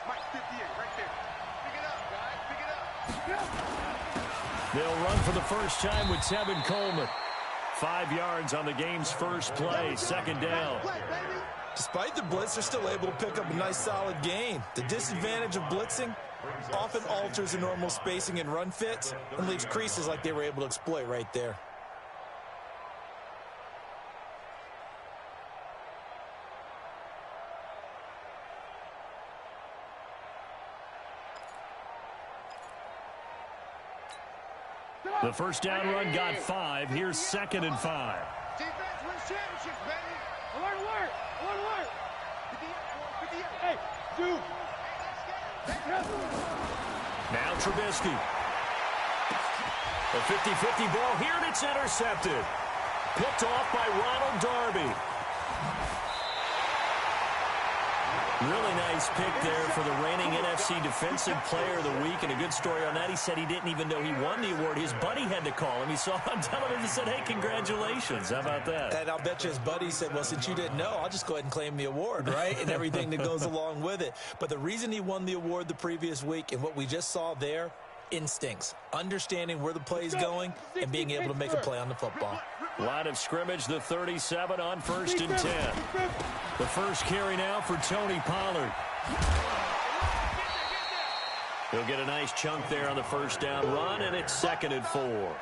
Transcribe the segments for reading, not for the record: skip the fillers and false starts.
Mike, 58, right there. Pick it up, guys. Pick it up. They'll run for the first time with Tevin Coleman. 5 yards on the game's first play, second down. Despite the blitz, they're still able to pick up a nice solid gain. The disadvantage of blitzing often alters the normal spacing and run fits and leaves creases like they were able to exploit right there. The first down run got 5. Here's 2nd and 5. Defense wins championships, baby. Alert, alert. Alert, alert. 58, 58. Hey, dude. Now Trubisky. A 50-50 ball here, and it's intercepted. Picked off by Ronald Darby. Really nice pick there for the reigning NFC Defensive Player of the Week. And a good story on that. He said he didn't even know he won the award. His buddy had to call him. He saw it on television and said, hey, congratulations. How about that? And I'll bet you his buddy said, well, since you didn't know, I'll just go ahead and claim the award, right? And everything that goes along with it. But the reason he won the award the previous week and what we just saw there, instincts, understanding where the play is going and being able to make a play on the football. Line of scrimmage, the 37 on 1st and 10. The first carry now for Tony Pollard. He'll get a nice chunk there on the first down run, and it's 2nd and 4. All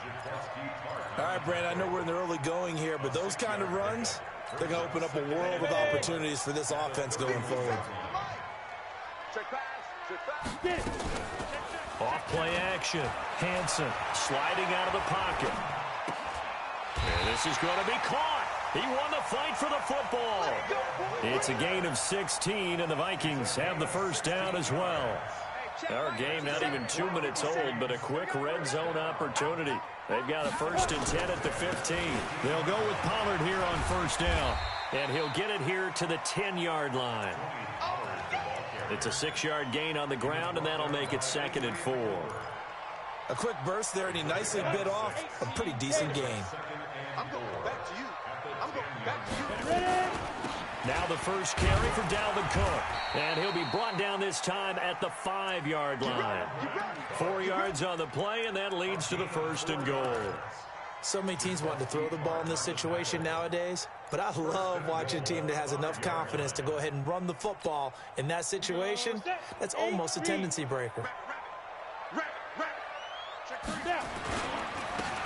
right, Brandon, I know we're in the early going here, but those kind of runs, they're going to open up a world of opportunities for this offense going forward. Off play action. Hansen sliding out of the pocket. And this is going to be caught. He won the fight for the football. It's a gain of 16, and the Vikings have the first down as well. Our game not even 2 minutes old, but a quick red zone opportunity. They've got a 1st and 10 at the 15. They'll go with Pollard here on first down, and he'll get it here to the 10-yard line. It's a 6-yard gain on the ground, and that'll make it 2nd and 4. A quick burst there, and he nicely bit off a pretty decent gain. I'm going back to you. I'm going back to you. Now the first carry for Dalvin Cook. And he'll be brought down this time at the 5-yard line. 4 yards on the play, and that leads to the 1st and goal. So many teams want to throw the ball in this situation nowadays, but I love watching a team that has enough confidence to go ahead and run the football in that situation. That's almost a tendency breaker.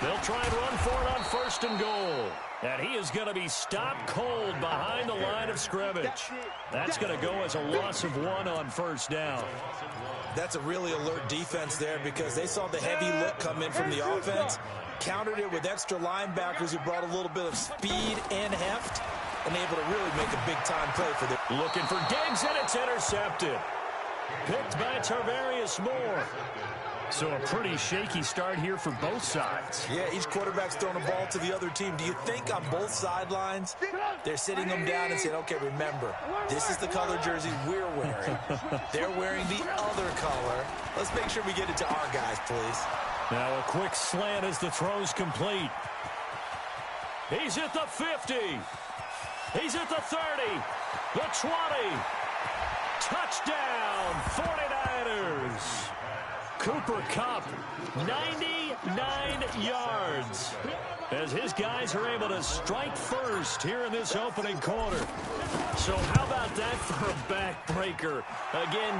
They'll try and run for it on 1st and goal. And he is going to be stopped cold behind the line of scrimmage. That's going to go as a loss of 1 on 1st down. That's a really alert defense there because they saw the heavy look come in from the offense, countered it with extra linebackers who brought a little bit of speed and heft, and able to really make a big-time play for them. Looking for Diggs, and it's intercepted. Picked by Tarvarius Moore. So a pretty shaky start here for both sides. Yeah, each quarterback's throwing a ball to the other team. Do you think on both sidelines they're sitting them down and saying, okay, remember, this is the color jersey we're wearing. They're wearing the other color. Let's make sure we get it to our guys, please. Now a quick slant as the throw's complete. He's at the 50. He's at the 30. The 20. Touchdown, 49ers. Cooper Kupp, 99 yards, as his guys are able to strike first here in this opening quarter. So how about that for a backbreaker? Again,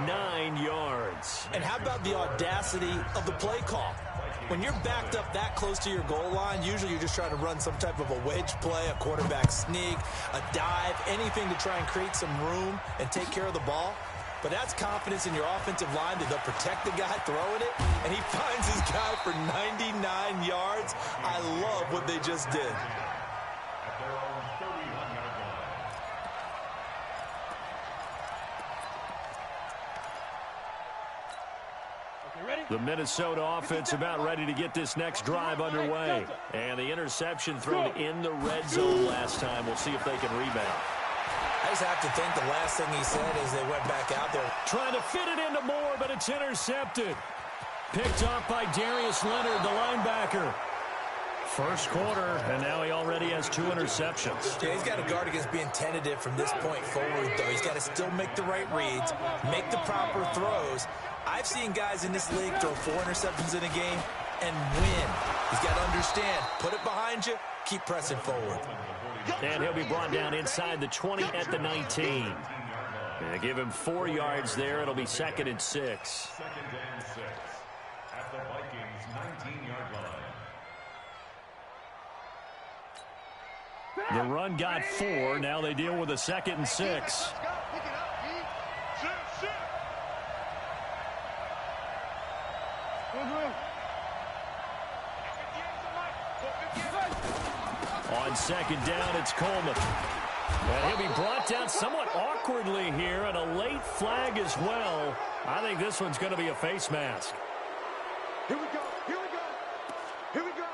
99 yards. And how about the audacity of the play call? When you're backed up that close to your goal line, usually you're just trying to run some type of a wedge play, a quarterback sneak, a dive, anything to try and create some room and take care of the ball. But that's confidence in your offensive line that they'll protect the guy throwing it, and he finds his guy for 99 yards. I love what they just did. The Minnesota offense about ready to get this next drive underway. And the interception thrown in the red zone last time. We'll see if they can rebound. I just have to think the last thing he said as they went back out there. Trying to fit it into Moore, but it's intercepted. Picked off by Darius Leonard, the linebacker. First quarter, and now he already has 2 interceptions. Yeah, he's got to guard against being tentative from this point forward, though. He's got to still make the right reads, make the proper throws. I've seen guys in this league throw 4 interceptions in a game and win. He's got to understand, put it behind you, keep pressing forward. And he'll be brought down inside the 20 at the 19. And give him 4 yards there. It'll be 2nd and 6. 2nd and 6 at the Vikings 19-yard line. The run got 4. Now they deal with a 2nd and 6. On 2nd down, it's Coleman. And he'll be brought down somewhat awkwardly here, and a late flag as well. I think this one's going to be a face mask. Here we go. Here we go. Here we go.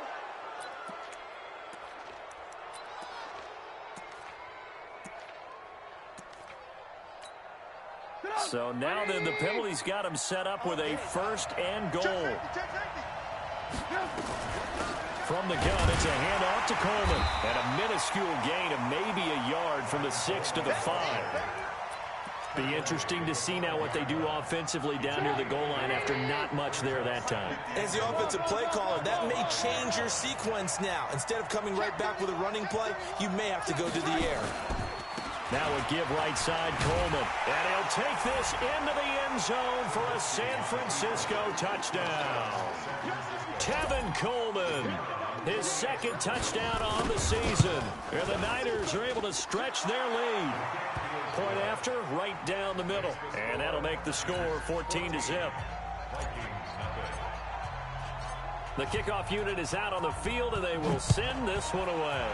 So now then the penalty's got him set up with a 1st and goal. From the gun, it's a handoff to Coleman. And a minuscule gain of maybe a yard from the 6 to the 5. Be interesting to see now what they do offensively down near the goal line after not much there that time. As the offensive play caller, that may change your sequence now. Instead of coming right back with a running play, you may have to go to the air. Now a give right side, Coleman. And he'll take this into the end zone for a San Francisco touchdown. Tevin Coleman, his 2nd touchdown on the season. And the Niners are able to stretch their lead. Point after, right down the middle. And that'll make the score 14-0. The kickoff unit is out on the field, and they will send this one away.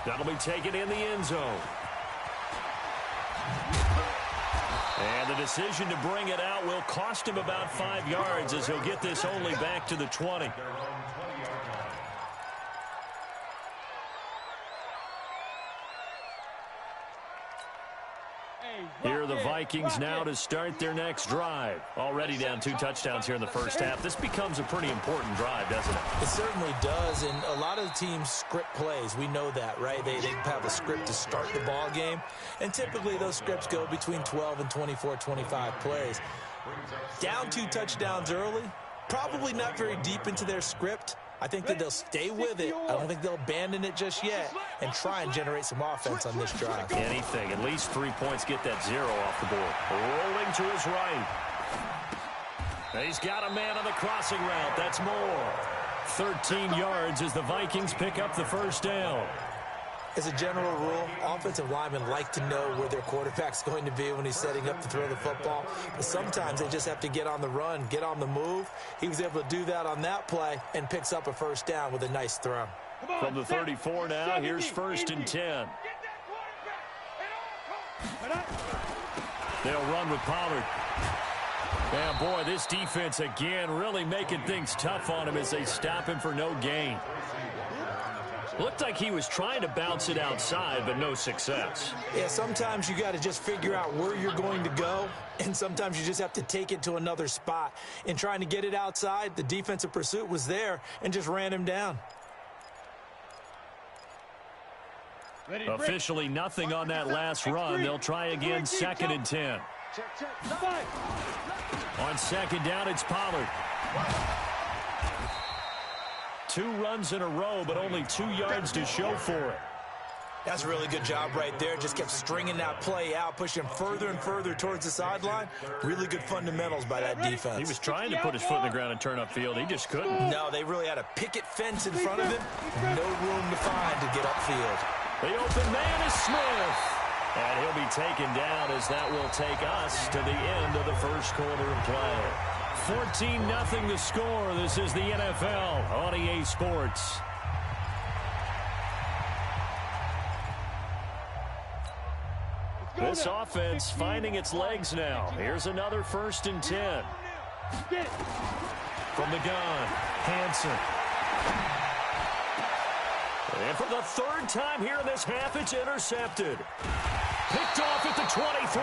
That'll be taken in the end zone. And the decision to bring it out will cost him about 5 yards as he'll get this only back to the 20. Here are the Vikings now to start their next drive. Already down 2 touchdowns here in the first half. This becomes a pretty important drive, doesn't it? It certainly does, and a lot of the teams script plays. We know that, right? They have a script to start the ball game, and typically those scripts go between 12 and 24, 25 plays. Down 2 touchdowns early, probably not very deep into their script. I think that they'll stay with it. I don't think they'll abandon it just yet and try and generate some offense on this drive. Anything. At least 3 points, get that 0 off the board. Rolling to his right. He's got a man on the crossing route. That's more. 13 yards as the Vikings pick up the 1st down. As a general rule, offensive linemen like to know where their quarterback's going to be when he's setting up to throw the football. But sometimes they just have to get on the run, get on the move. He was able to do that on that play and picks up a 1st down with a nice throw. From the 34 now, here's 1st and 10. They'll run with Pollard. And boy, this defense again really making things tough on him as they stop him for no gain. Looked like he was trying to bounce it outside, but no success. Yeah, sometimes you got to just figure out where you're going to go, and sometimes you just have to take it to another spot. In trying to get it outside, the defensive pursuit was there and just ran him down. Officially nothing on that last run. They'll try again, 2nd and 10. On 2nd down, it's Pollard. 2 runs in a row, but only 2 yards to show for it. That's a really good job right there. Just kept stringing that play out, pushing him further and further towards the sideline. Really good fundamentals by that defense. He was trying to put his foot in the ground and turn upfield. He just couldn't. No, they really had a picket fence in front of him. No room to find to get upfield. The open man is Smith. And he'll be taken down as that will take us to the end of the 1st quarter of play. 14-0 the score. This is the NFL on EA Sports. This offense finding its legs now. Here's another 1st and 10. From the gun, Hansen. And for the 3rd time here in this half, it's intercepted. Picked off at the 23.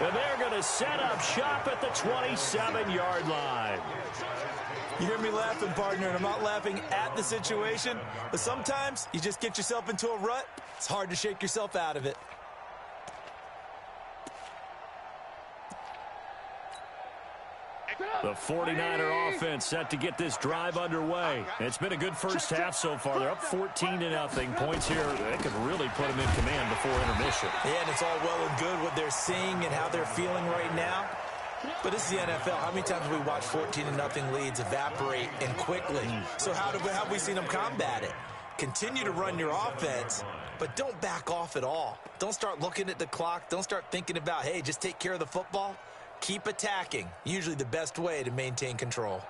And they're going to set up shop at the 27-yard line. You hear me laughing, partner, and I'm not laughing at the situation, but sometimes you just get yourself into a rut. It's hard to shake yourself out of it. The 49er offense set to get this drive underway. It's been a good first half so far. They're up 14-0. Points here, they could really put them in command before intermission. Yeah, and it's all well and good what they're seeing and how they're feeling right now. But this is the NFL. How many times have we watched 14-0 leads evaporate and quickly? So how have we seen them combat it? Continue to run your offense, but don't back off at all. Don't start looking at the clock. Don't start thinking about, hey, just take care of the football. Keep attacking. Usually the best way to maintain control.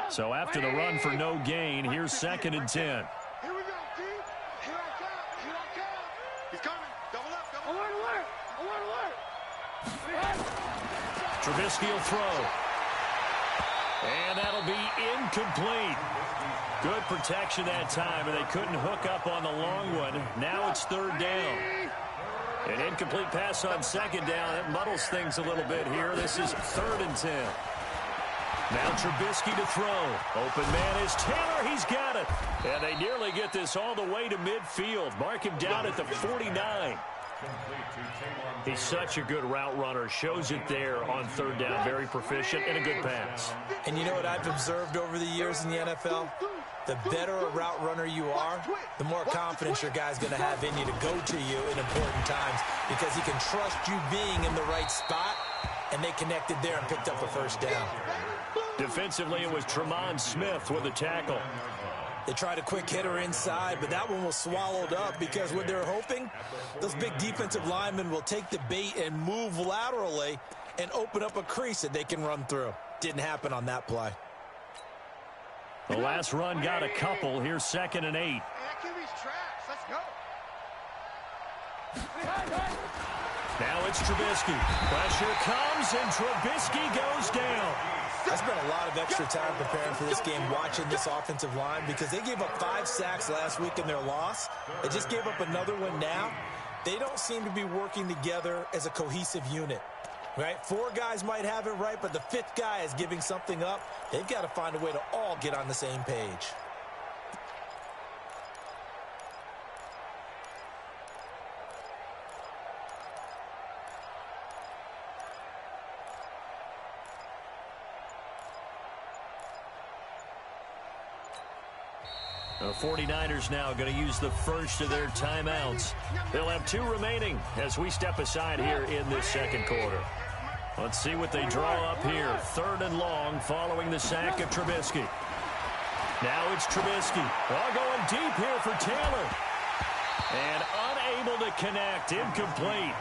So after the run for no gain, here's 2nd and 10. Here we go, D. Here I come. Here I come. He's coming. Double up. Double up. Alert. Alert. Trubisky will throw. And that'll be incomplete. Good protection that time, and they couldn't hook up on the long one. Now it's 3rd down. An incomplete pass on 2nd down. It muddles things a little bit here. This is 3rd and 10. Now Trubisky to throw. Open man is Taylor. He's got it. And they nearly get this all the way to midfield. Mark him down at the 49. He's such a good route runner. Shows it there on 3rd down. Very proficient and a good pass. And you know what I've observed over the years in the NFL? The better a route runner you are, the more confidence your guy's going to have in you to go to you in important times because he can trust you being in the right spot, and they connected there and picked up a 1st down. Defensively, it was Tremont Smith with a tackle. They tried a quick hitter inside, but that one was swallowed up because what they're hoping, those big defensive linemen will take the bait and move laterally and open up a crease that they can run through. Didn't happen on that play. The last run got a couple. Here's 2nd and 8. Hey, that QB's trash. Let's go. Now it's Trubisky. Pressure comes, and Trubisky goes down. I spent a lot of extra time preparing for this game watching this offensive line because they gave up 5 sacks last week in their loss. They just gave up another one now. They don't seem to be working together as a cohesive unit. Right? 4 guys might have it right, but the 5th guy is giving something up. They've got to find a way to all get on the same page. The 49ers now going to use the first of their timeouts. They'll have 2 remaining as we step aside here in this 2nd quarter. Let's see what they draw up here. 3rd and long following the sack of Trubisky. Now it's Trubisky. All going deep here for Taylor. And unable to connect. Incomplete.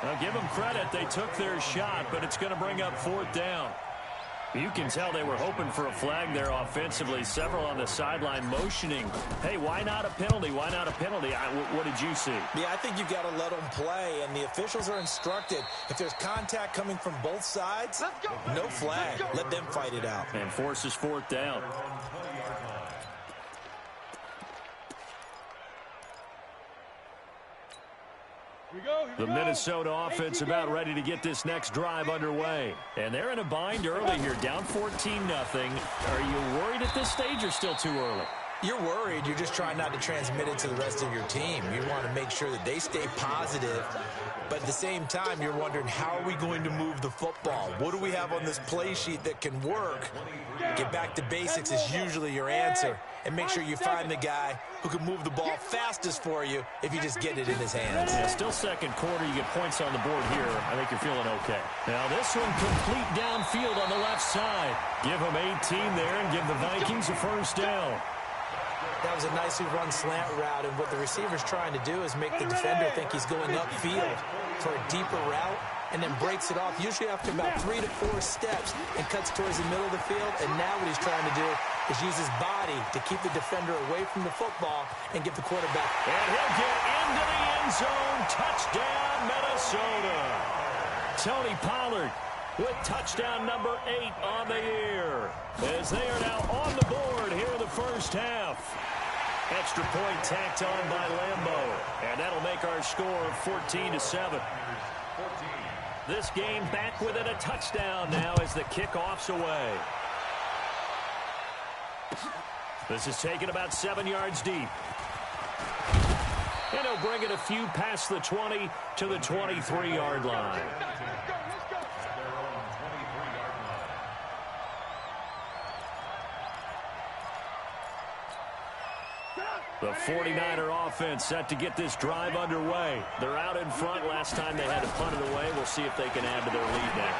Now give them credit. They took their shot, but it's going to bring up 4th down. You can tell they were hoping for a flag there offensively. Several on the sideline motioning. Hey, why not a penalty? Why not a penalty? What did you see? Yeah, I think you've got to let them play, and the officials are instructed. If there's contact coming from both sides, no flag. Let them fight it out. And forces 4th down. The Minnesota offense about ready to get this next drive underway. And they're in a bind early here, down 14-0. Are you worried at this stage or still too early? You're worried. You're just trying not to transmit it to the rest of your team. You want to make sure that they stay positive. But at the same time, you're wondering, how are we going to move the football? What do we have on this play sheet that can work? Get back to basics is usually your answer. And make sure you find the guy who can move the ball fastest for you if you just get it in his hands. Yeah, still 2nd quarter. You get points on the board here. I think you're feeling okay. Now this one complete downfield on the left side. Give them 18 there and give the Vikings a 1st down. That was a nicely run slant route, and what the receiver's trying to do is make the defender think he's going upfield for a deeper route, and then breaks it off, usually after about 3 to 4 steps, and cuts towards the middle of the field. And now what he's trying to do is use his body to keep the defender away from the football and get the quarterback. And he'll get into the end zone. Touchdown, Minnesota. Tony Pollard with touchdown number 8 on the year, as they are now on the board here in the first half. Extra point tacked on by Lambeau. And that'll make our score 14-7. This game back within a touchdown now as the kickoff's away. This is taken about 7 yards deep. And he'll bring it a few past the 20 to the 23-yard line. The 49er offense set to get this drive underway. They're out in front. Last time they had to punt it away. We'll see if they can add to their lead now.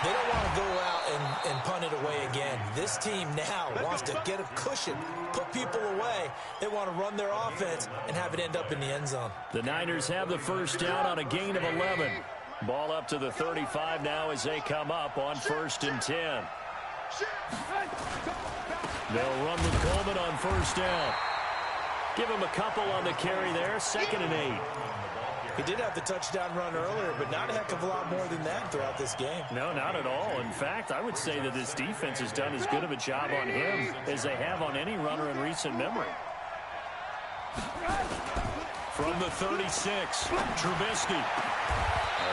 They don't want to go out and punt it away again. This team now wants to get a cushion, put people away. They want to run their offense and have it end up in the end zone. The Niners have the first down on a gain of 11. Ball up to the 35 now as they come up on 1st and 10. They'll run with Coleman on first down. Give him a couple on the carry there, 2nd and 8. He did have the touchdown run earlier, but not a heck of a lot more than that throughout this game. No, not at all. In fact, I would say that this defense has done as good of a job on him as they have on any runner in recent memory. From the 36, Trubisky.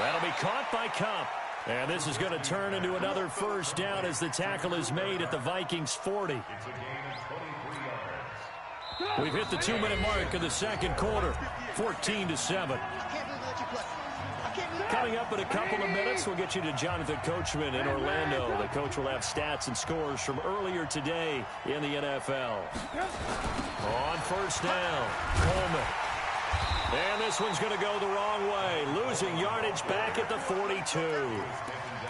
That'll be caught by Cup. And this is going to turn into another first down as the tackle is made at the Vikings 40. We've hit the 2-minute mark of the second quarter, 14-7. Coming up in a couple of minutes, we'll get you to Jonathan Coachman in Orlando. The coach will have stats and scores from earlier today in the NFL. On first down, Coleman. And this one's going to go the wrong way, losing yardage back at the 42.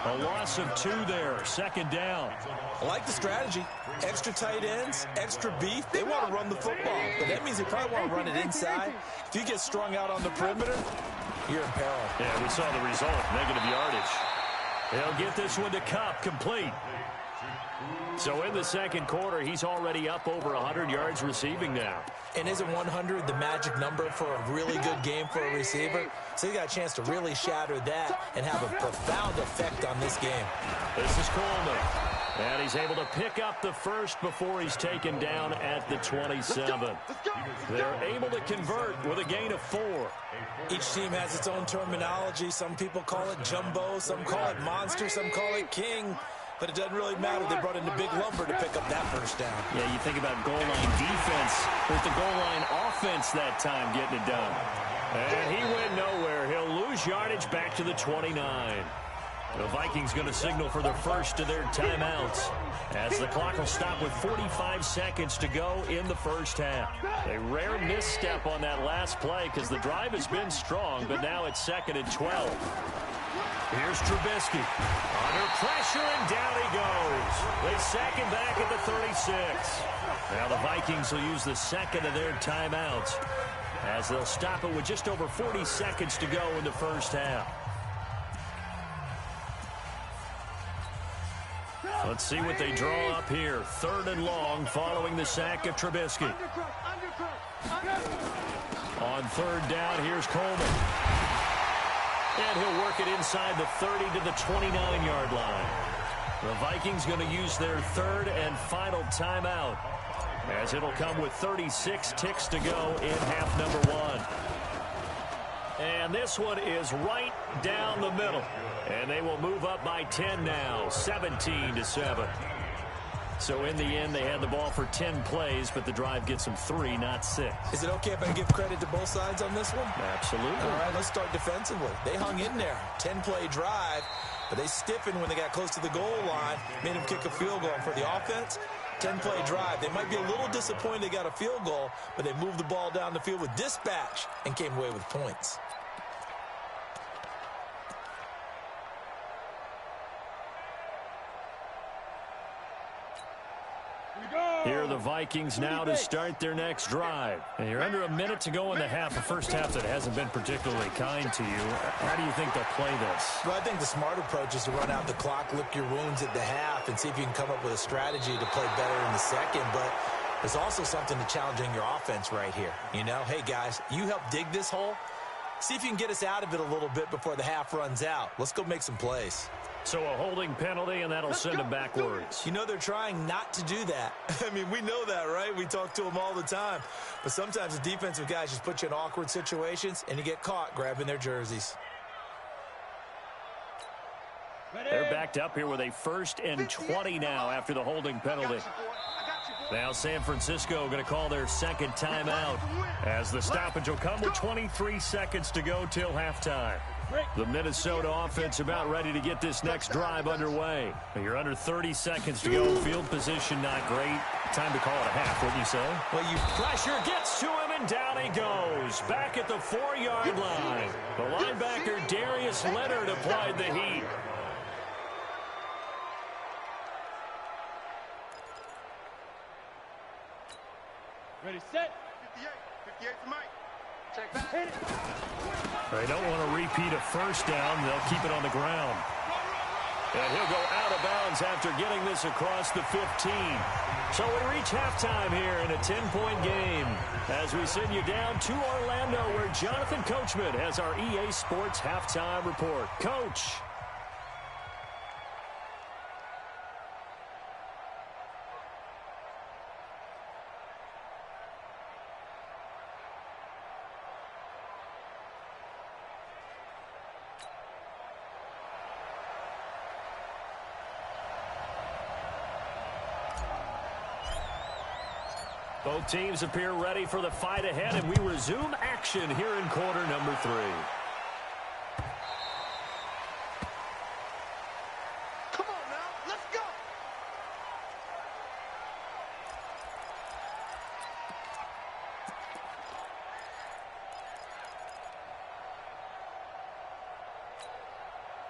A loss of 2 there, 2nd down. I like the strategy. Extra tight ends, extra beef. They want to run the football, but that means they probably want to run it inside. If you get strung out on the perimeter, you're in peril. Yeah, we saw the result, negative yardage. They'll get this one to Cup, complete. So in the second quarter, he's already up over 100 yards receiving now. And isn't 100 the magic number for a really good game for a receiver? So he got a chance to really shatter that and have a profound effect on this game. This is Coleman. And he's able to pick up the first before he's taken down at the 27. They're able to convert with a gain of 4. Each team has its own terminology. Some people call it jumbo, some call it monster, some call it king. But it doesn't really matter. They brought in the big lumber to pick up that first down. Yeah, you think about goal line defense with the goal line offense that time getting it done. And he went nowhere. He'll lose yardage back to the 29. The Vikings going to signal for the first of their timeouts as the clock will stop with 45 seconds to go in the first half. A rare misstep on that last play because the drive has been strong, but now it's 2nd and 12. Here's Trubisky. Under pressure, and down he goes. They sack him back at the 36. Now the Vikings will use the second of their timeouts as they'll stop it with just over 40 seconds to go in the first half. Let's see what they draw up here. 3rd and long following the sack of Trubisky. On 3rd down, here's Coleman. And he'll work it inside the 30 to the 29-yard line. The Vikings going to use their 3rd and final timeout as it'll come with 36 ticks to go in half number 1. And this one is right down the middle. And they will move up by 10 now, 17-7. So in the end, they had the ball for 10 plays, but the drive gets them 3, not 6. Is it okay if I give credit to both sides on this one? Absolutely. All right, let's start defensively. They hung in there. 10-play drive, but they stiffened when they got close to the goal line, made them kick a field goal. And for the offense, 10-play drive. They might be a little disappointed they got a field goal, but they moved the ball down the field with dispatch and came away with points. Here are the Vikings now to start their next drive. And you're under a minute to go in the half, a first half that hasn't been particularly kind to you. How do you think they'll play this? Well, I think the smart approach is to run out the clock, lick your wounds at the half, and see if you can come up with a strategy to play better in the second. But there's also something to challenging your offense right here. You know, hey, guys, you help dig this hole. See if you can get us out of it a little bit before the half runs out. Let's go make some plays. So a holding penalty, and that'll send him backwards. You know they're trying not to do that. I mean, we know that, right? We talk to them all the time. But sometimes the defensive guys just put you in awkward situations, and you get caught grabbing their jerseys. They're backed up here with a 1st and 20 now after the holding penalty. Now San Francisco going to call their second timeout as the stoppage will come with 23 seconds to go till halftime. The Minnesota offense about ready to get this next drive underway. You're under 30 seconds to go. Field position not great. Time to call it a half, wouldn't you say? Well, Pressure gets to him, and down he goes. Back at the 4-yard line. The linebacker, Darius Leonard, applied the heat. Ready, set. 58 for Mike. Check back. Hit it. They don't want to repeat a first down. They'll keep it on the ground. And he'll go out of bounds after getting this across the 15. So we reach halftime here in a 10-point game as we send you down to Orlando, where Jonathan Coachman has our EA Sports halftime report. Coach. Both teams appear ready for the fight ahead, and we resume action here in quarter number 3. Come on now, let's go.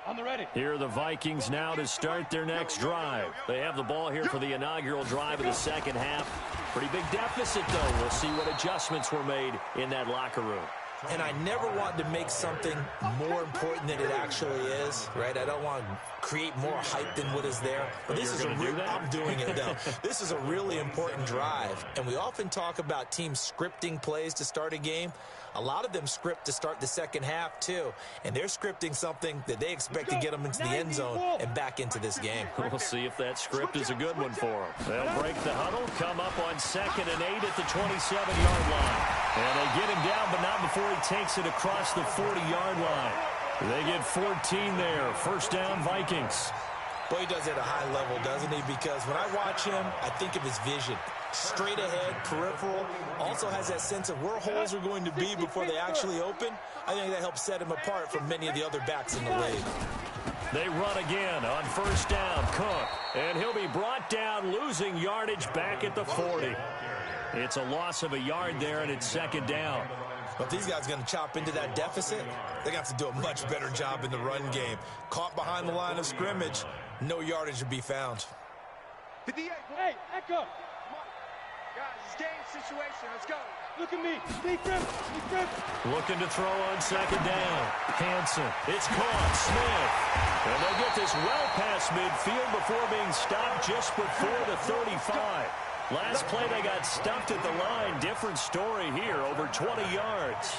On the ready. Here are the Vikings now to start their next drive. They have the ball here for the inaugural drive of the second half. Pretty big deficit, though. We'll see what adjustments were made in that locker room. And I never want to make something more important than it actually is, right? I don't want to create more hype than what is there. But this is I'm doing it, though. This is a really important drive. And we often talk about teams scripting plays to start a game. A lot of them script to start the second half, too. And they're scripting something that they expect to get them into the end zone and back into this game. We'll see if that script is a good one for them. They'll break the huddle, come up on 2nd and 8 at the 27-yard line. And they get him down, but not before he takes it across the 40-yard line. They get 14 there. First down, Vikings. Boy, he does it at a high level, doesn't he? Because when I watch him, I think of his vision. Straight ahead, peripheral. Also has that sense of where holes are going to be before they actually open. I think that helps set him apart from many of the other backs in the league. They run again on first down. Cook. And he'll be brought down, losing yardage back at the 40. It's a loss of a yard there, and it's second down. But if these guys are going to chop into that deficit, they're going to have to do a much better job in the run game. Caught behind the line of scrimmage, no yardage to be found. 58. Hey, echo. Guys, it's game situation. Let's go. Look at me. Defense. Looking to throw on second down. Hanson. It's caught. Smith. And they'll get this well past midfield before being stopped just before the 35. Last play, they got stuffed at the line. Different story here, over 20 yards.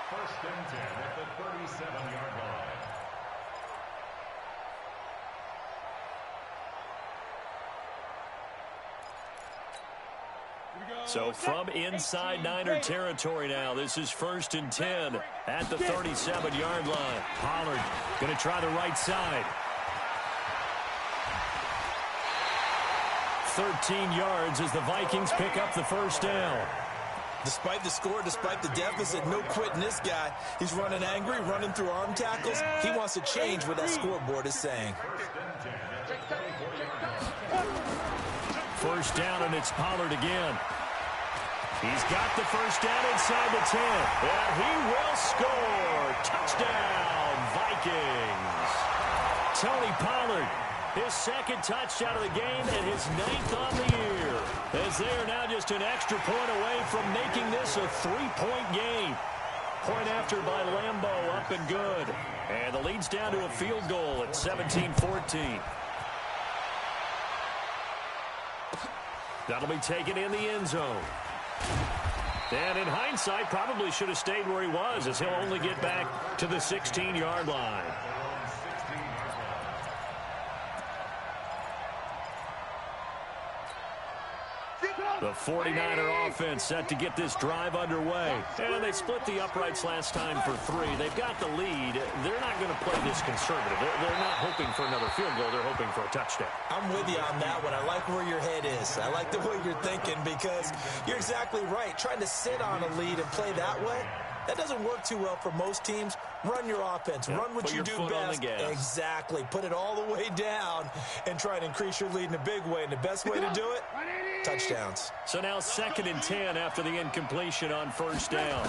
First and 10 at the 37-yard line. So from inside Niner territory now, this is 1st and 10 at the 37-yard line. Pollard going to try the right side. 13 yards as the Vikings pick up the first down. Despite the score, despite the deficit, no quitting this guy. He's running angry, running through arm tackles. He wants to change what that scoreboard is saying. First down, and it's Pollard again. He's got the first down inside the 10. And he will score. Touchdown, Vikings. Tony Pollard, his second touchdown of the game and his 9th on the year. As they are now just an extra point away from making this a 3-point game. Point after by Lambeau, up and good. And the lead's down to a field goal at 17-14. That'll be taken in the end zone. And in hindsight, probably should have stayed where he was, as he'll only get back to the 16-yard line. The 49er offense set to get this drive underway. And they split the uprights last time for 3. They've got the lead. They're not going to play this conservative. They're not hoping for another field goal. They're hoping for a touchdown. I'm with you on that one. I like where your head is. I like the way you're thinking because you're exactly right. Trying to sit on a lead and play that way, that doesn't work too well for most teams. Run your offense. Yeah, run what you do best. Exactly. Put it all the way down and try and increase your lead in a big way. And the best way to do it, touchdowns. So now 2nd and 10 after the incompletion on 1st down.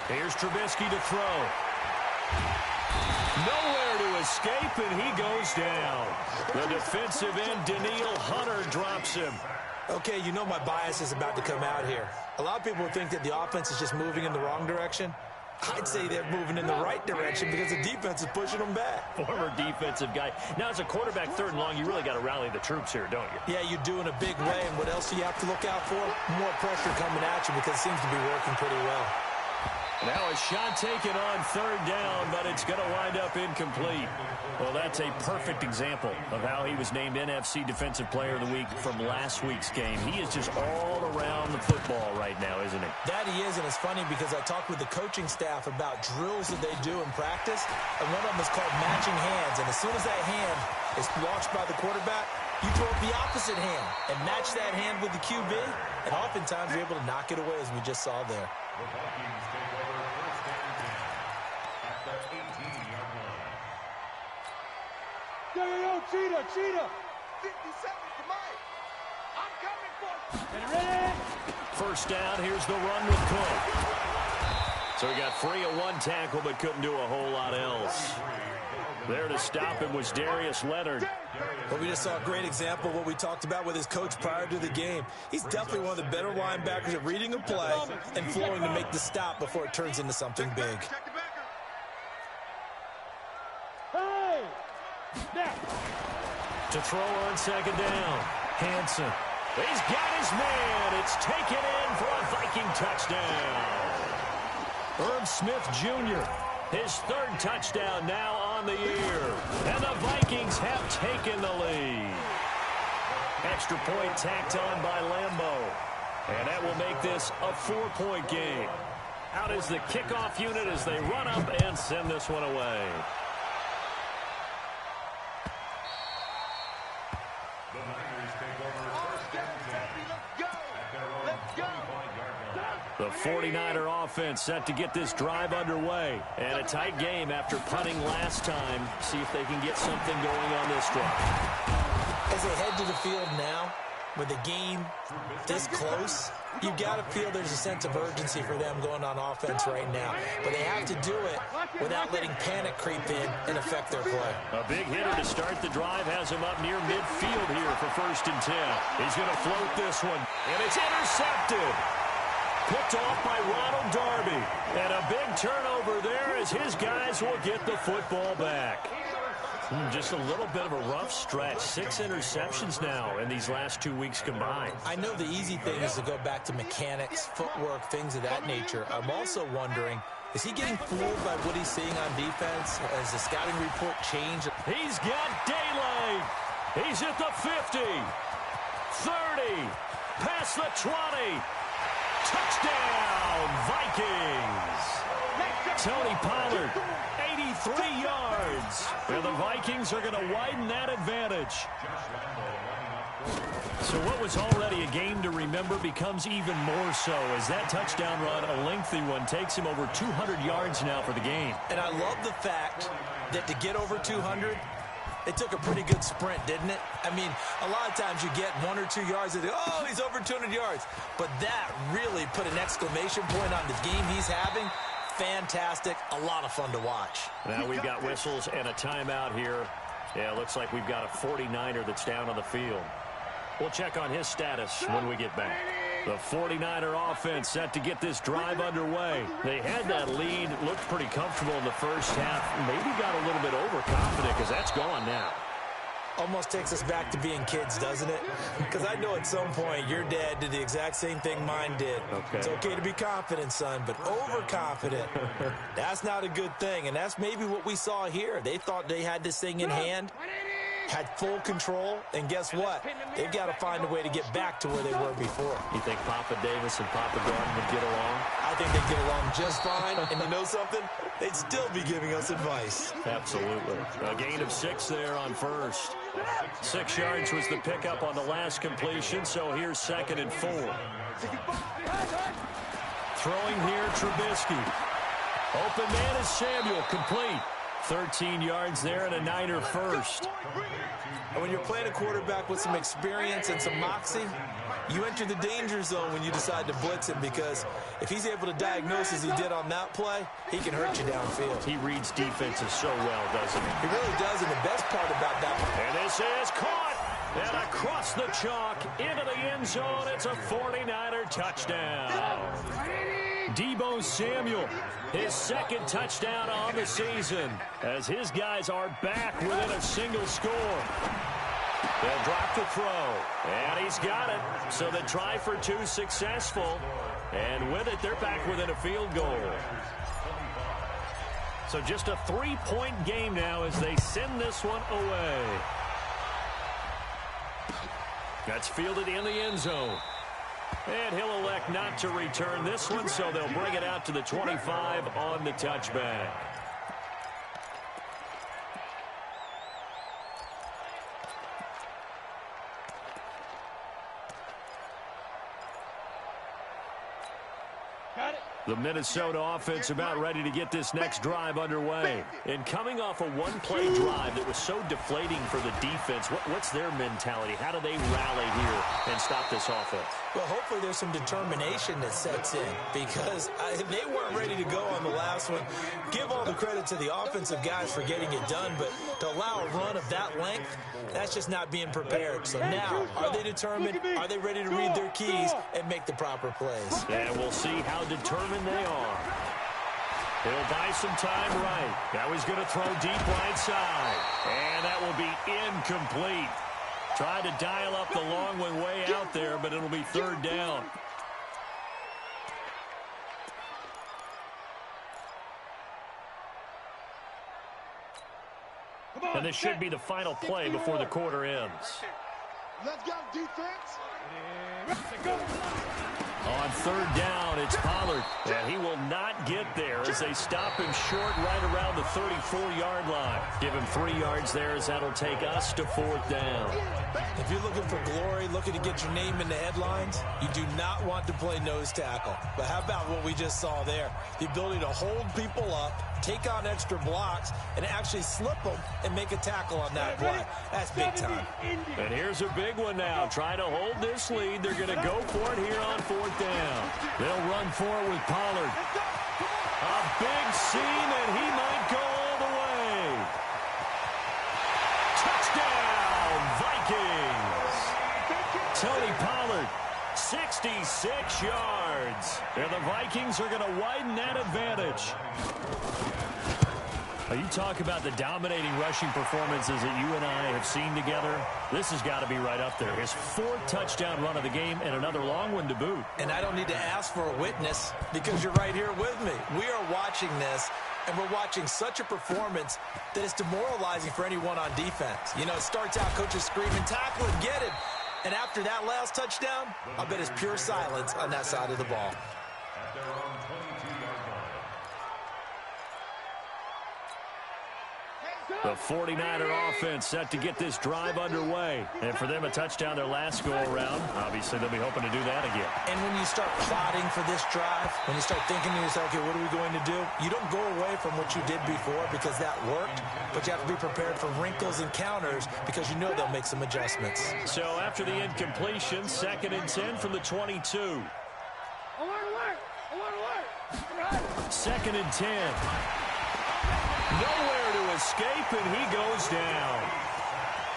Here's Trubisky to throw. Nowhere to escape, and he goes down. The defensive end, Daniil Hunter, drops him. Okay, you know my bias is about to come out here. A lot of people think that the offense is just moving in the wrong direction. I'd say they're moving in the right direction because the defense is pushing them back. Former defensive guy. Now, as a quarterback 3rd and long, you really got to rally the troops here, don't you? Yeah, you do in a big way. And what else do you have to look out for? More pressure coming at you because it seems to be working pretty well. Now a shot taken on 3rd down, but it's going to wind up incomplete. Well, that's a perfect example of how he was named NFC Defensive Player of the Week from last week's game. He is just all around the football right now, isn't he? That he is, and it's funny because I talked with the coaching staff about drills that they do in practice, and one of them is called matching hands. And as soon as that hand is launched by the quarterback, you throw up the opposite hand and match that hand with the QB, and oftentimes you're able to knock it away, as we just saw there. The Vikings take over 1st and 10 at the 18-yard line. Yo, Cheetah. 50 seconds to Mike. I'm coming for you. Get ready. 1st down, here's the run with Cook. So he got free of 1 tackle, but couldn't do a whole lot else. There to stop him was Darius Leonard. Well, we just saw a great example of what we talked about with his coach prior to the game. He's definitely one of the better linebackers at reading a play and flowing to make the stop before it turns into something big. Hey! Now. To throw on 2nd down, Hanson. He's got his man. It's taken in for a Viking touchdown. Herb Smith Jr., his 3rd touchdown now on the year. And the Vikings have taken the lead. Extra point tacked on by Lambeau. And that will make this a 4-point game. Out is the kickoff unit as they run up and send this one away. The Niners take over 1st and 10 at their own 25-yard line. The 49er offense set to get this drive underway. And a tight game after punting last time. See if they can get something going on this drive. As they head to the field now, with the game this close, you've got to feel there's a sense of urgency for them going on offense right now. But they have to do it without letting panic creep in and affect their play. A big hitter to start the drive has him up near midfield here for 1st and 10. He's going to float this one, and it's intercepted. Picked off by Ronald Darby. And a big turnover there as his guys will get the football back. Just a little bit of a rough stretch. 6 interceptions now in these last 2 weeks combined. I know the easy thing is to go back to mechanics, footwork, things of that nature. I'm also wondering, is he getting fooled by what he's seeing on defense? Has the scouting report changed? He's got daylight. He's at the 50, 30, past the 20. Touchdown, Vikings. Tony Pollard, 83 yards. And the Vikings are going to widen that advantage. So what was already a game to remember becomes even more so as that touchdown run, a lengthy one, takes him over 200 yards now for the game. And I love the fact that to get over 200, it took a pretty good sprint, didn't it? I mean, a lot of times you get 1 or 2 yards and oh, he's over 200 yards. But that really put an exclamation point on the game he's having. Fantastic. A lot of fun to watch. Now we've got whistles and a timeout here. Yeah, it looks like we've got a 49er that's down on the field. We'll check on his status when we get back. The 49er offense set to get this drive underway. They had that lead, looked pretty comfortable in the first half. Maybe got a little bit overconfident because that's gone now. almost takes us back to being kids, doesn't it? Because I know at some point your dad did the exact same thing mine did. Okay. It's okay to be confident, son, but overconfident, that's not a good thing. And that's maybe what we saw here. They thought they had this thing in hand, had full control, and guess what? They've got to find a way to get back to where they were before. You think Papa Davis and Papa Gordon would get along? I think they'd get along just fine, and you know something? They'd still be giving us advice. Absolutely. A gain of 6 there on first. 6 yards was the pickup on the last completion, so here's 2nd and 4. Throwing here, Trubisky. Open man is Samuel, complete. 13 yards there and a Niner first. And when you're playing a quarterback with some experience and some moxie, you enter the danger zone when you decide to blitz him, because if he's able to diagnose as he did on that play, he can hurt you downfield. He reads defenses so well, doesn't he? He really does, and the best part about that... And this is caught. And across the chalk, into the end zone, it's a 49er touchdown. Deebo Samuel, his 2nd touchdown on the season, as his guys are back within a single score. They'll drop the throw, and he's got it. So the try for 2 successful, and with it, they're back within a field goal. So just a 3-point game now as they send this one away. That's fielded in the end zone. And he'll elect not to return this one, so they'll bring it out to the 25 on the touchback. The Minnesota offense about ready to get this next drive underway. And coming off a one-play drive that was so deflating for the defense, what's their mentality? How do they rally here and stop this offense? Well, hopefully there's some determination that sets in, because they weren't ready to go on the last one. Give all the credit to the offensive guys for getting it done, but to allow a run of that length, that's just not being prepared. So now, are they determined? Are they ready to read their keys and make the proper plays? And we'll see how determined they are. He'll buy some time right. Now he's going to throw deep right side. And that will be incomplete. Tried to dial up the long one way out there, but it'll be 3rd down. And this should be the final play before the quarter ends. Let's go, defense. On 3rd down, it's Pollard. And he will not get there as they stop him short right around the 34-yard line. Give him 3 yards there as that'll take us to 4th down. If you're looking for glory, looking to get your name in the headlines, you do not want to play nose tackle. But how about what we just saw there? The ability to hold people up, take on extra blocks, and actually slip them and make a tackle on that play. That's big time. And here's a big one now. Trying to hold this lead. They're going to go for it here on 4th down. They'll run for it with Pollard. A big seam, and he might go all the way. Touchdown, Vikings. Tony Pollard, 66 yards. And the Vikings are going to widen that advantage. You talk about the dominating rushing performances that you and I have seen together. This has got to be right up there. His 4th touchdown run of the game and another long one to boot. And I don't need to ask for a witness because you're right here with me. We are watching this, and we're watching such a performance that is demoralizing for anyone on defense. You know, it starts out coaches screaming, tackle him, get him. And after that last touchdown, I bet it's pure silence on that side of the ball. The 49er offense set to get this drive underway. And for them, a touchdown their last go-around. Obviously, they'll be hoping to do that again. And when you start plotting for this drive, when you start thinking to yourself, okay, what are we going to do? You don't go away from what you did before because that worked, but you have to be prepared for wrinkles and counters because you know they'll make some adjustments. So after the incompletion, 2nd and 10 from the 22. Alert! 2nd and 10. Nowhere to escape, and he goes down.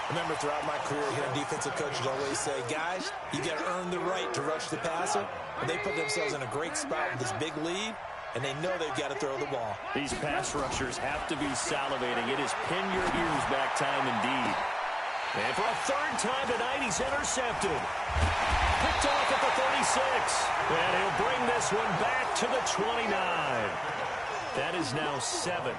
Remember, throughout my career here, defensive coaches always say, guys, you got to earn the right to rush the passer. And they put themselves in a great spot with this big lead, and they know they've got to throw the ball. These pass rushers have to be salivating. It is pin your ears back time indeed. And for a third time tonight, he's intercepted. Picked off at the 36. And he'll bring this one back to the 29. That is now seven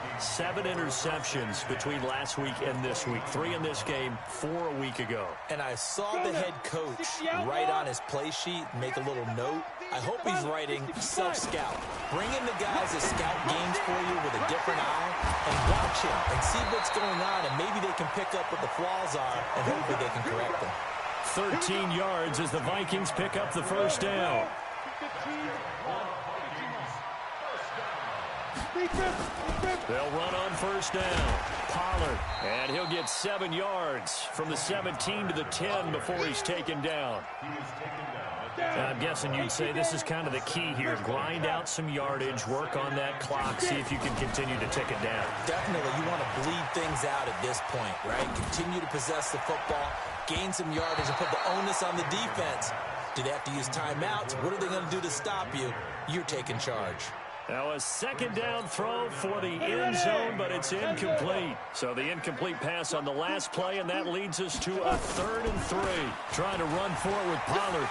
interceptions between last week and this week. 3 in this game, 4 a week ago. And I saw the head coach write on his play sheet, make a little note. I hope he's writing self-scout. Bring in the guys that scout games for you with a different eye and watch him and see what's going on, and maybe they can pick up what the flaws are, and hopefully they can correct them. 13 yards as the Vikings pick up the first down. They'll run on first down. Pollard, and he'll get 7 yards from the 17 to the 10 before he's taken down. I'm guessing you'd say this is kind of the key here. Grind out some yardage, work on that clock, see if you can continue to tick it down. Definitely, you want to bleed things out at this point, right? Continue to possess the football, gain some yardage, and put the onus on the defense. Do they have to use timeouts? What are they going to do to stop you? You're taking charge. Now a second down throw for the end zone, but it's incomplete. So the incomplete pass on the last play, and that leads us to a 3rd and 3. Trying to run for it with Pollard.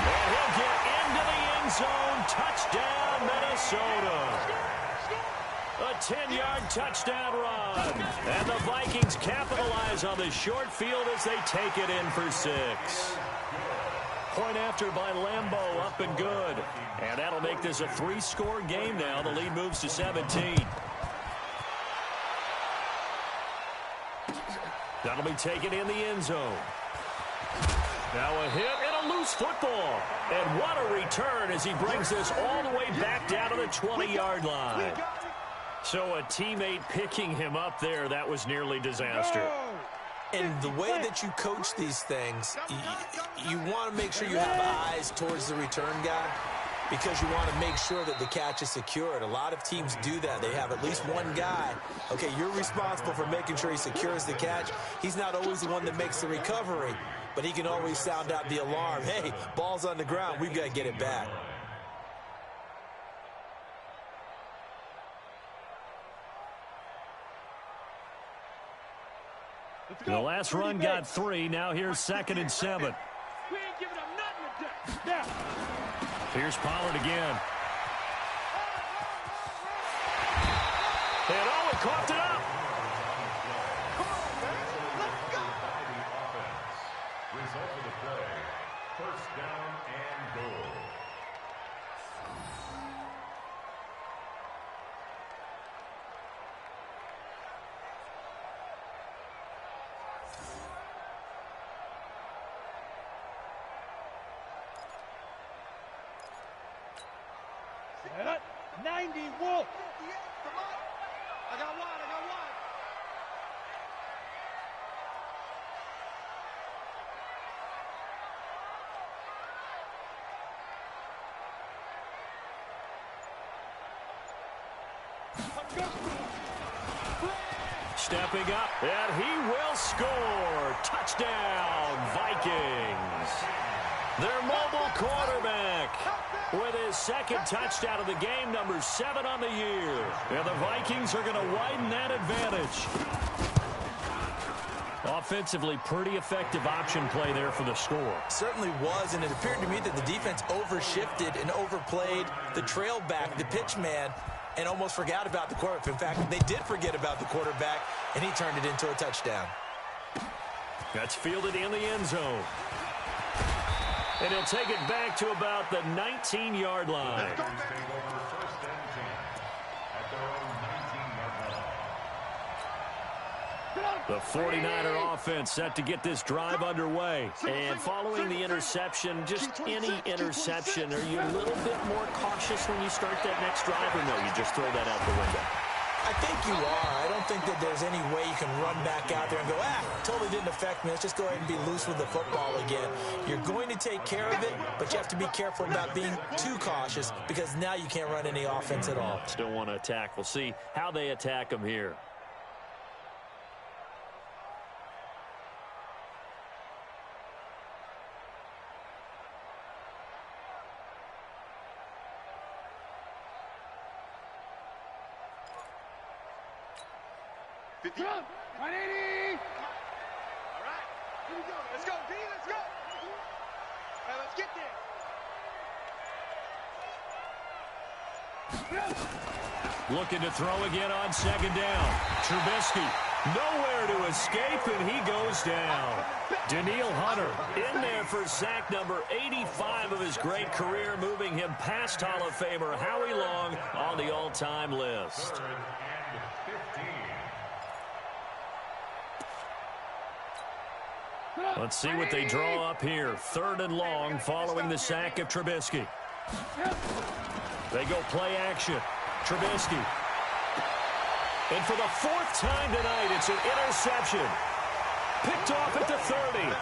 And he'll get into the end zone. Touchdown, Minnesota. A 10-yard touchdown run. And the Vikings capitalize on the short field as they take it in for 6. Point after by Lambeau, up and good. And that'll make this a 3-score game now. The lead moves to 17. That'll be taken in the end zone. Now a hit and a loose football. And what a return as he brings this all the way back down to the 20-yard line. So a teammate picking him up there, that was nearly disaster. And the way that you coach these things, you want to make sure you have eyes towards the return guy because you want to make sure that the catch is secured. A lot of teams do that. They have at least one guy. Okay, you're responsible for making sure he secures the catch. He's not always the one that makes the recovery, but he can always sound out the alarm. Hey, ball's on the ground. We've got to get it back. The last run got 3. Now here's 2nd and 7. We ain't giving up nothing today. Now. Here's Pollard again. And oh, it coughed it up. Come on, man. Let's go. Result of the play, 1st down and goal. Set up. 90 Wolf. Come on. I got one. Stepping up, and he will score. Touchdown, Vikings. Their mobile quarterback with his 2nd touchdown of the game, number 7 on the year. And the Vikings are going to widen that advantage. Offensively, pretty effective option play there for the score. Certainly was, and it appeared to me that the defense overshifted and overplayed the trail back, the pitch man, and almost forgot about the quarterback. In fact, they did forget about the quarterback, and he turned it into a touchdown. That's fielded in the end zone. And he'll take it back to about the 19-yard line. The 49er offense set to get this drive underway. And following the interception, just any interception, are you a little bit more cautious when you start that next drive, or no, you just throw that out the window? I think you are. I don't think that there's any way you can run back out there and go, totally didn't affect me. Let's just go ahead and be loose with the football again. You're going to take care of it, but you have to be careful about being too cautious because now you can't run any offense at all. Still want to attack. We'll see how they attack them here. Drum, 180. Let's get there. Looking to throw again on second down. Trubisky nowhere to escape, and he goes down. Danielle Hunter in there for sack number 85 of his great career, moving him past Hall of Famer Howie Long on the all-time list. Let's see what they draw up here. 3rd and long following the sack of Trubisky. They go play action. Trubisky. And for the 4th time tonight, it's an interception. Picked off at the 30.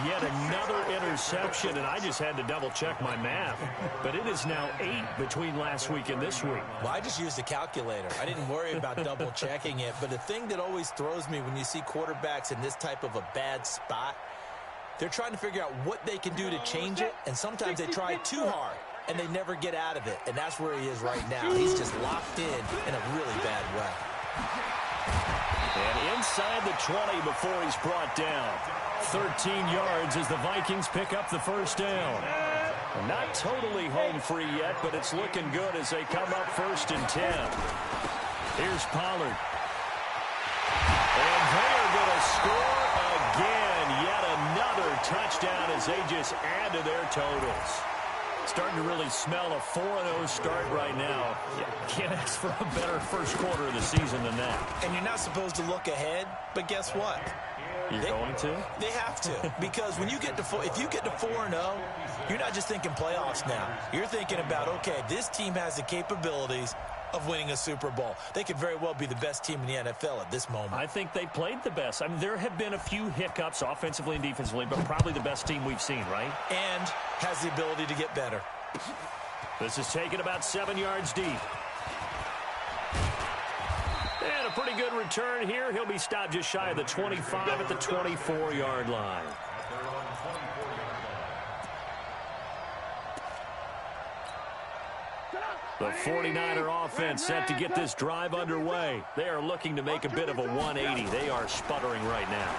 Yet another interception, and I just had to double-check my math. But it is now 8 between last week and this week. Well, I just used a calculator. I didn't worry about double-checking it. But the thing that always throws me when you see quarterbacks in this type of a bad spot, they're trying to figure out what they can do to change it, and sometimes they try too hard, and they never get out of it. And that's where he is right now. He's just locked in a really bad way. And inside the 20 before he's brought down. 13 yards as the Vikings pick up the first down. Not totally home free yet, but it's looking good as they come up 1st and 10. Here's Pollard. And they are going to score again. Yet another touchdown as they just add to their totals. Starting to really smell a 4-0 start right now. Can't ask for a better first quarter of the season than that. And you're not supposed to look ahead, but guess what? You're going to? They have to, because when you get to if you get to 4-0, you're not just thinking playoffs now. You're thinking about, okay, this team has the capabilities of winning a Super Bowl. They could very well be the best team in the NFL at this moment. I think they played the best. I mean, there have been a few hiccups offensively and defensively, but probably the best team we've seen, right? And has the ability to get better. This is taken about 7 yards deep. And a pretty good return here. He'll be stopped just shy of the 25 at the 24-yard line. The 49er offense set to get this drive underway. They are looking to make a bit of a 180. They are sputtering right now.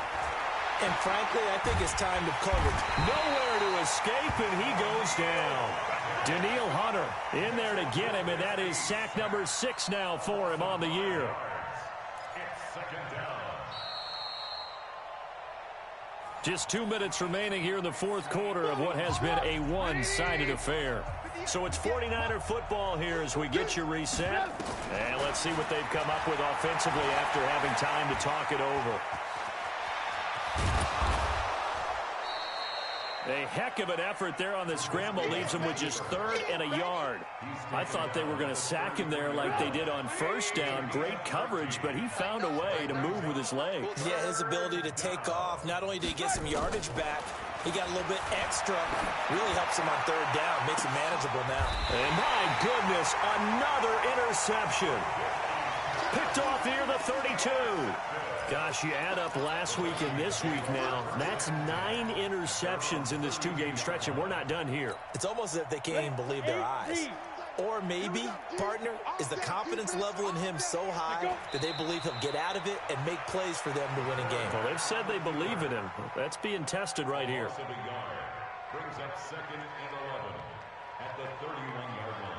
And frankly, I think it's time to cover. Nowhere to escape, and he goes down. Danielle Hunter in there to get him, and that is sack number 6 now for him on the year. Just 2 minutes remaining here in the 4th quarter of what has been a one-sided affair. So it's 49er football here as we get you reset. And let's see what they've come up with offensively after having time to talk it over. A heck of an effort there on the scramble leaves him with just 3rd and a yard. I thought they were going to sack him there like they did on 1st down. Great coverage, but he found a way to move with his legs. Yeah, his ability to take off. Not only did he get some yardage back, he got a little bit extra. Really helps him on 3rd down. Makes it manageable now. And my goodness, another interception. Picked off here, the 32. Gosh, you add up last week and this week now. That's 9 interceptions in this 2-game stretch, and we're not done here. It's almost as if they can't even believe their eyes. Or maybe, partner, is the confidence level in him so high that they believe he'll get out of it and make plays for them to win a game. Well, they've said they believe in him. That's being tested right here. Brings up 2nd and 11 at the 31-yard line.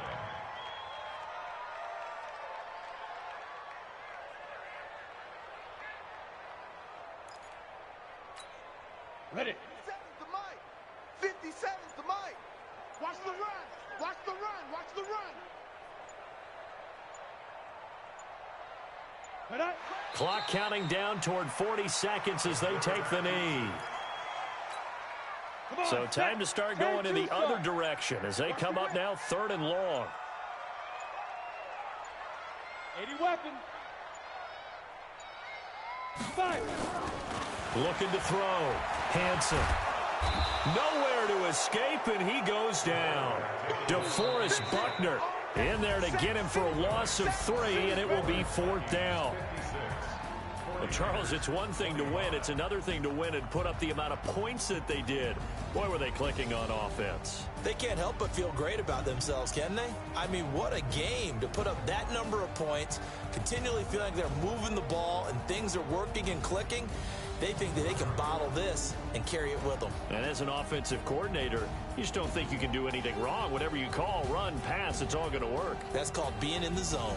Ready. 57's the mic. 57's the mic. Watch the run. Watch the run. Watch the run. Ready? Clock counting down toward 40 seconds as they take the knee. So time to start going in the other direction as they come up now 3rd and long. 80 weapon. Fight. Looking to throw. Hanson. Nowhere to escape, and he goes down. DeForest Buckner in there to get him for a loss of 3, and it will be 4th down. Well, Charles, it's one thing to win. It's another thing to win and put up the amount of points that they did. Boy, were they clicking on offense. They can't help but feel great about themselves, can they? I mean, what a game to put up that number of points, continually feeling like they're moving the ball and things are working and clicking. They think that they can bottle this and carry it with them. And as an offensive coordinator, you just don't think you can do anything wrong. Whatever you call, run, pass, it's all going to work. That's called being in the zone.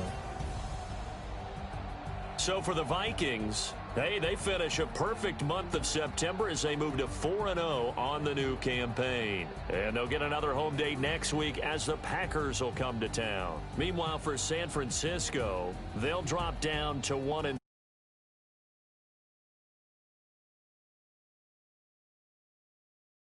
So for the Vikings, hey, they finish a perfect month of September as they move to 4-0 on the new campaign. And they'll get another home date next week as the Packers will come to town. Meanwhile, for San Francisco, they'll drop down to 1-2.